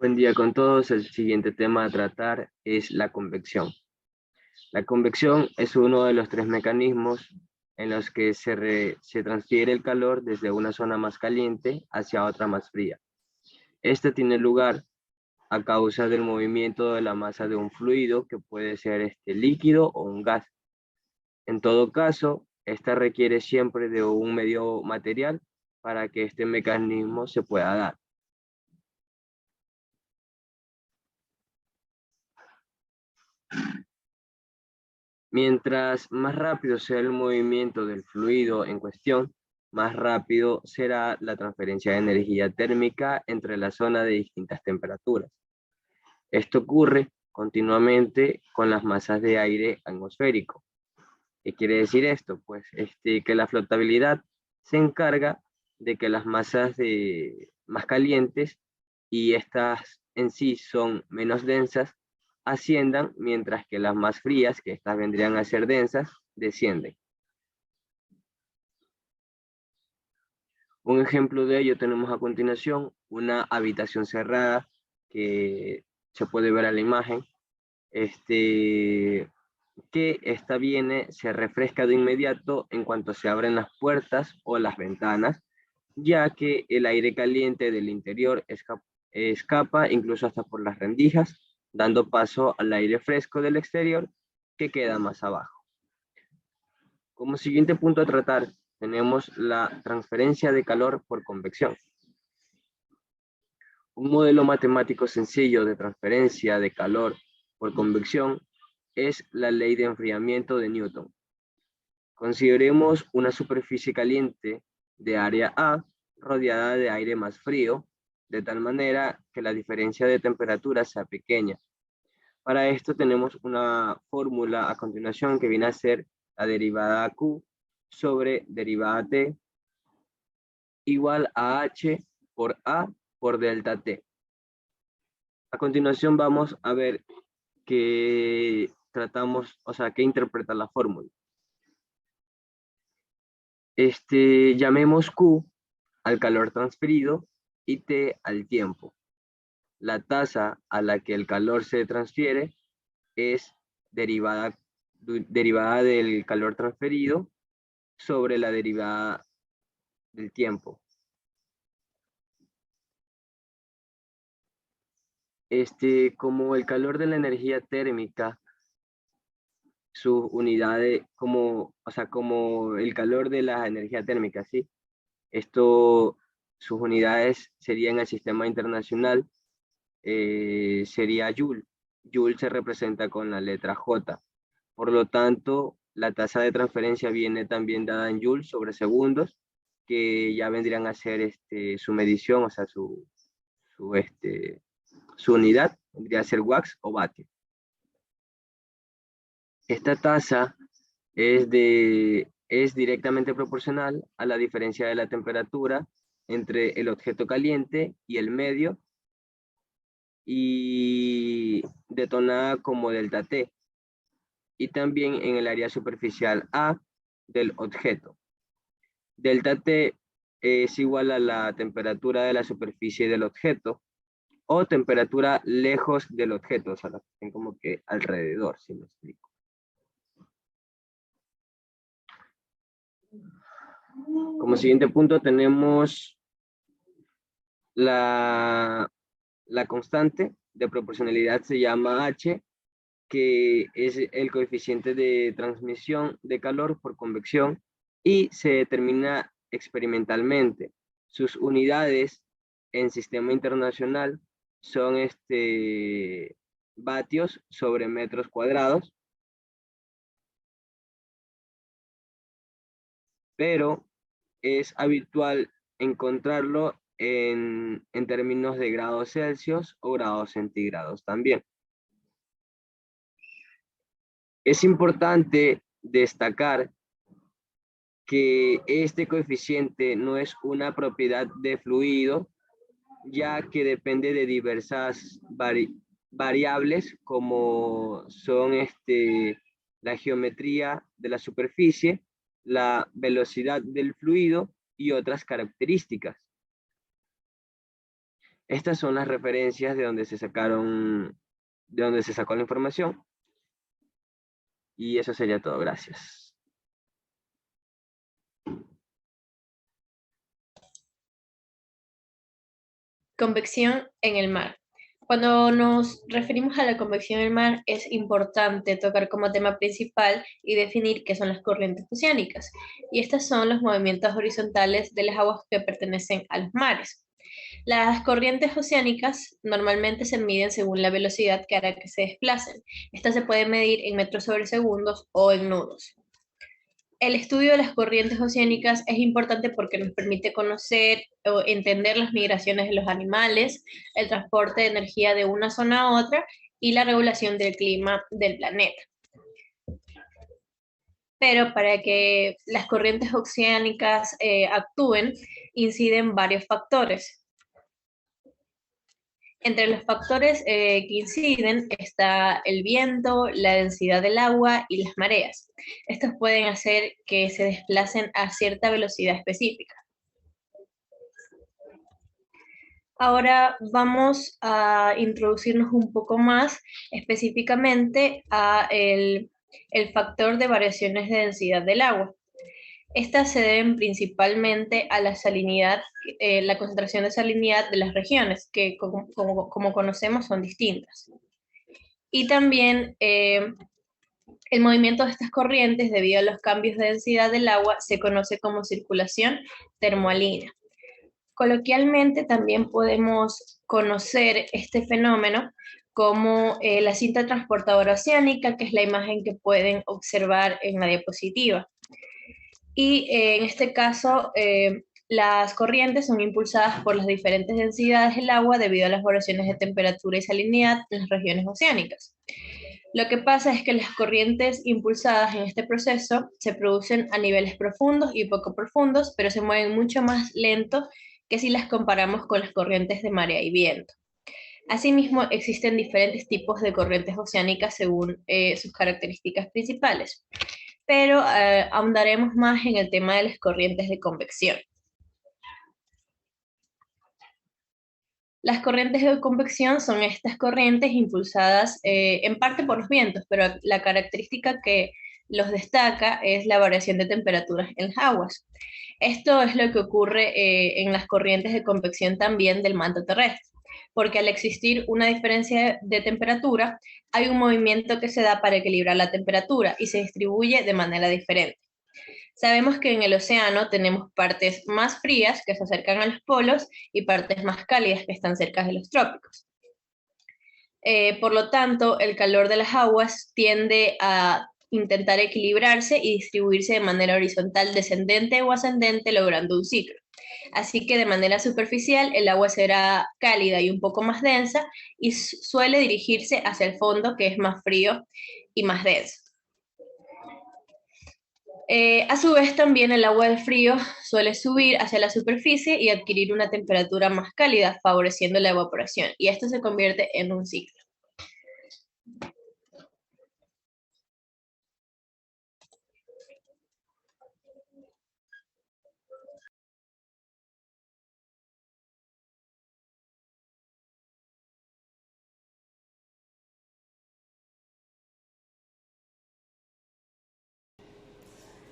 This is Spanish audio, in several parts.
Buen día con todos. El siguiente tema a tratar es la convección. La convección es uno de los tres mecanismos en los que se transfiere el calor desde una zona más caliente hacia otra más fría. Este tiene lugar a causa del movimiento de la masa de un fluido que puede ser líquido o un gas. En todo caso, esta requiere siempre de un medio material para que este mecanismo se pueda dar. Mientras más rápido sea el movimiento del fluido en cuestión, más rápido será la transferencia de energía térmica entre la zona de distintas temperaturas. Esto ocurre continuamente con las masas de aire atmosférico. ¿Qué quiere decir esto? Pues que la flotabilidad se encarga de que las masas más calientes y estas en sí son menos densas, asciendan, mientras que las más frías, que estas vendrían a ser densas, descienden. Un ejemplo de ello tenemos a continuación una habitación cerrada que se puede ver a la imagen, que esta se refresca de inmediato en cuanto se abren las puertas o las ventanas, ya que el aire caliente del interior escapa incluso hasta por las rendijas, dando paso al aire fresco del exterior que queda más abajo. Como siguiente punto a tratar, tenemos la transferencia de calor por convección. Un modelo matemático sencillo de transferencia de calor por convección es la ley de enfriamiento de Newton. Consideremos una superficie caliente de área A rodeada de aire más frío, de tal manera que la diferencia de temperatura sea pequeña. Para esto tenemos una fórmula a continuación que viene a ser la derivada Q sobre derivada T igual a H por A por delta T. A continuación vamos a ver qué tratamos, o sea, qué interpreta la fórmula. Llamemos Q al calor transferido y T al tiempo. La tasa a la que el calor se transfiere es derivada del calor transferido sobre la derivada del tiempo. Como el calor de la energía térmica, sus unidades, como el calor de la energía térmica, ¿sí? Sus unidades serían el sistema internacional, sería Joule. Joule se representa con la letra J. Por lo tanto, la tasa de transferencia viene también dada en Joule sobre segundos, que ya vendrían a ser su medición, o sea, su unidad vendría a ser watts o vatio. Esta tasa es directamente proporcional a la diferencia de la temperatura entre el objeto caliente y el medio, y detonada como delta T, y también en el área superficial A del objeto. Delta T es igual a la temperatura de la superficie del objeto o temperatura lejos del objeto, o sea, como que alrededor, si me explico. Como siguiente punto tenemos la constante de proporcionalidad, se llama H, que es el coeficiente de transmisión de calor por convección y se determina experimentalmente. Sus unidades en sistema internacional son vatios sobre metros cuadrados, pero es habitual encontrarlo en términos de grados Celsius o grados centígrados también. Es importante destacar que este coeficiente no es una propiedad de fluido, ya que depende de diversas variables como son la geometría de la superficie, la velocidad del fluido y otras características. Estas son las referencias de donde se sacó la información. Y eso sería todo. Gracias. Convección en el mar. Cuando nos referimos a la convección en el mar, es importante tocar como tema principal y definir qué son las corrientes oceánicas. Y estas son los movimientos horizontales de las aguas que pertenecen a los mares. Las corrientes oceánicas normalmente se miden según la velocidad que hará que se desplacen. Estas se pueden medir en metros sobre segundos o en nudos. El estudio de las corrientes oceánicas es importante porque nos permite conocer o entender las migraciones de los animales, el transporte de energía de una zona a otra y la regulación del clima del planeta. Pero para que las corrientes oceánicas actúen, inciden varios factores. Entre los factores que inciden está el viento, la densidad del agua y las mareas. Estos pueden hacer que se desplacen a cierta velocidad específica. Ahora vamos a introducirnos un poco más específicamente a el factor de variaciones de densidad del agua. Estas se deben principalmente a la salinidad, la concentración de salinidad de las regiones, que como conocemos son distintas. Y también el movimiento de estas corrientes, debido a los cambios de densidad del agua, se conoce como circulación termoalina. Coloquialmente también podemos conocer este fenómeno como la cinta transportadora oceánica, que es la imagen que pueden observar en la diapositiva. Y en este caso, las corrientes son impulsadas por las diferentes densidades del agua debido a las variaciones de temperatura y salinidad en las regiones oceánicas. Lo que pasa es que las corrientes impulsadas en este proceso se producen a niveles profundos y poco profundos, pero se mueven mucho más lento que si las comparamos con las corrientes de marea y viento. Asimismo, existen diferentes tipos de corrientes oceánicas según sus características principales, pero ahondaremos más en el tema de las corrientes de convección. Las corrientes de convección son estas corrientes impulsadas en parte por los vientos, pero la característica que los destaca es la variación de temperaturas en las aguas. Esto es lo que ocurre en las corrientes de convección también del manto terrestre, porque al existir una diferencia de temperatura, hay un movimiento que se da para equilibrar la temperatura y se distribuye de manera diferente. Sabemos que en el océano tenemos partes más frías que se acercan a los polos y partes más cálidas que están cerca de los trópicos. Por lo tanto, el calor de las aguas tiende a intentar equilibrarse y distribuirse de manera horizontal, descendente o ascendente, logrando un ciclo. Así que de manera superficial el agua será cálida y un poco más densa y suele dirigirse hacia el fondo, que es más frío y más denso. A su vez, también el agua del frío suele subir hacia la superficie y adquirir una temperatura más cálida, favoreciendo la evaporación, y esto se convierte en un ciclo.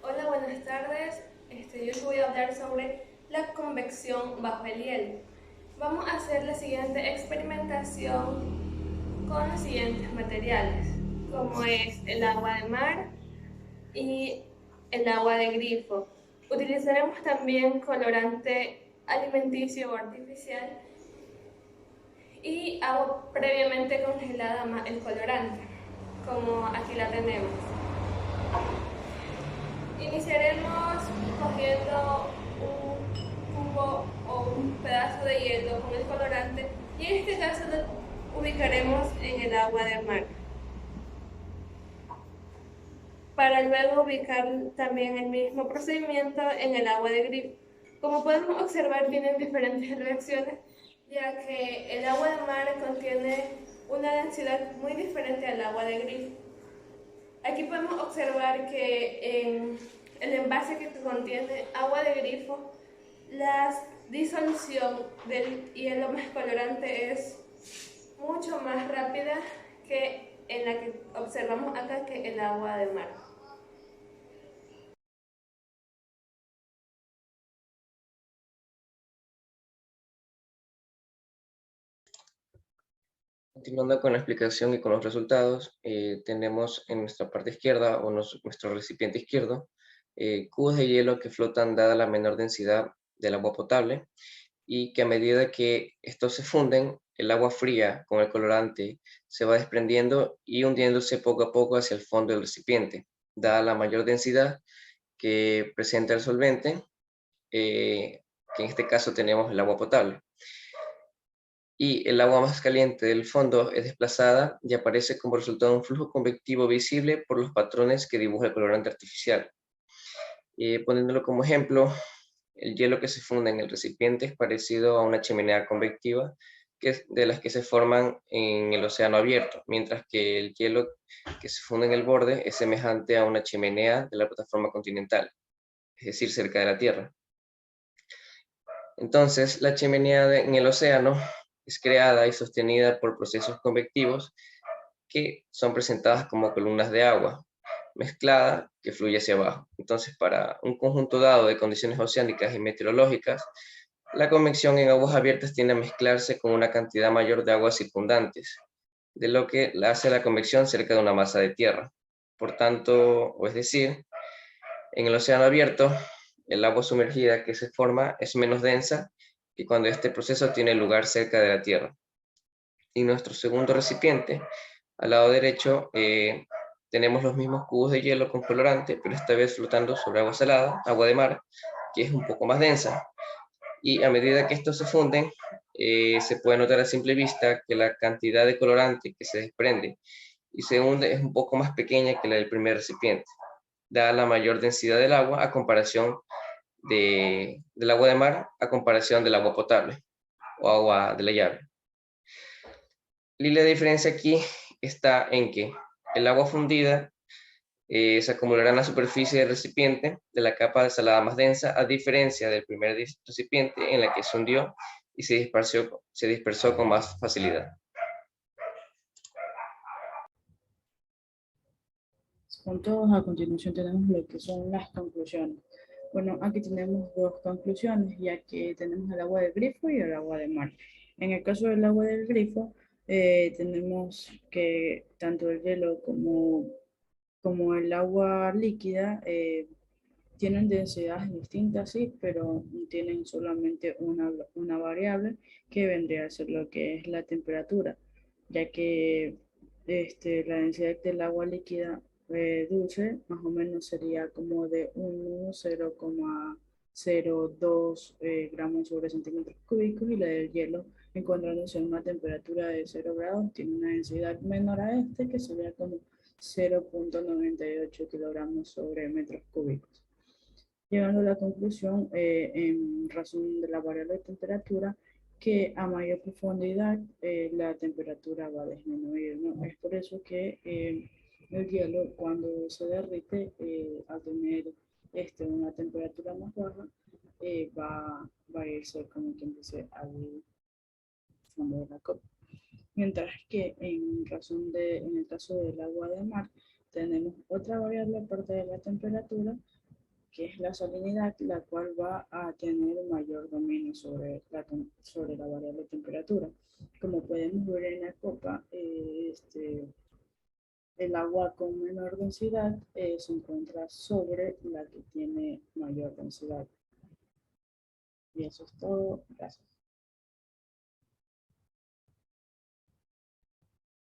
Hola, buenas tardes. Yo les voy a hablar sobre la convección bajo el hielo. Vamos a hacer la siguiente experimentación con los siguientes materiales, como es el agua de mar y el agua de grifo. Utilizaremos también colorante alimenticio o artificial y agua previamente congelada más el colorante, como aquí la tenemos. Iniciaremos cogiendo un cubo o un pedazo de hielo con el colorante y en este caso lo ubicaremos en el agua de mar. Para luego ubicar también el mismo procedimiento en el agua de grifo. Como podemos observar, tienen diferentes reacciones, ya que el agua de mar contiene una densidad muy diferente al agua de grifo. Aquí podemos observar que en el envase que contiene agua de grifo la disolución del hielo más colorante es mucho más rápida que en la que observamos acá, que el agua de mar. Continuando con la explicación y con los resultados, tenemos en nuestra parte izquierda, o nuestro recipiente izquierdo, cubos de hielo que flotan dada la menor densidad del agua potable, y que a medida que estos se funden, el agua fría con el colorante se va desprendiendo y hundiéndose poco a poco hacia el fondo del recipiente, dada la mayor densidad que presenta el solvente, que en este caso tenemos el agua potable. Y el agua más caliente del fondo es desplazada y aparece como resultado un flujo convectivo visible por los patrones que dibuja el colorante artificial. Poniéndolo como ejemplo, el hielo que se funde en el recipiente es parecido a una chimenea convectiva de las que se forman en el océano abierto, mientras que el hielo que se funde en el borde es semejante a una chimenea de la plataforma continental, es decir, cerca de la Tierra. Entonces, la chimenea en el océano es creada y sostenida por procesos convectivos que son presentadas como columnas de agua mezclada que fluye hacia abajo. Entonces, para un conjunto dado de condiciones oceánicas y meteorológicas, la convección en aguas abiertas tiende a mezclarse con una cantidad mayor de aguas circundantes, de lo que hace la convección cerca de una masa de tierra. Por tanto, o es decir, en el océano abierto, el agua sumergida que se forma es menos densa que cuando este proceso tiene lugar cerca de la Tierra. Y nuestro segundo recipiente, al lado derecho, tenemos los mismos cubos de hielo con colorante, pero esta vez flotando sobre agua salada, agua de mar, que es un poco más densa. Y a medida que estos se funden, se puede notar a simple vista que la cantidad de colorante que se desprende y se hunde es un poco más pequeña que la del primer recipiente, dada la mayor densidad del agua a comparación del agua de mar a comparación del agua potable o agua de la llave. Y la diferencia aquí está en que el agua fundida se acumulará en la superficie del recipiente de la capa de salada más densa, a diferencia del primer recipiente en la que se hundió y se dispersó con más facilidad. Puntos, a continuación tenemos lo que son las conclusiones. Bueno, aquí tenemos dos conclusiones, ya que tenemos el agua del grifo y el agua de mar. En el caso del agua del grifo, tenemos que tanto el hielo como el agua líquida tienen densidades distintas, sí, pero tienen solamente una variable que vendría a ser lo que es la temperatura, ya que la densidad del agua líquida dulce más o menos sería como de 0,02 gramos sobre centímetros cúbicos, y la del hielo, encontrándose en una temperatura de 0 grados, tiene una densidad menor a que sería como 0,98 kilogramos sobre metros cúbicos. Llegando a la conclusión, en razón de la variable de temperatura, que a mayor profundidad la temperatura va a disminuir, ¿no? Es por eso que el hielo, cuando se derrite, al tener una temperatura más baja, va a irse, como quien dice, al fondo de la copa. Mientras que en el caso del agua de mar, tenemos otra variable aparte de la temperatura, que es la salinidad, la cual va a tener mayor dominio sobre la variable temperatura. Como podemos ver en la copa, el agua con menor densidad se encuentra sobre la que tiene mayor densidad. Y eso es todo. Gracias.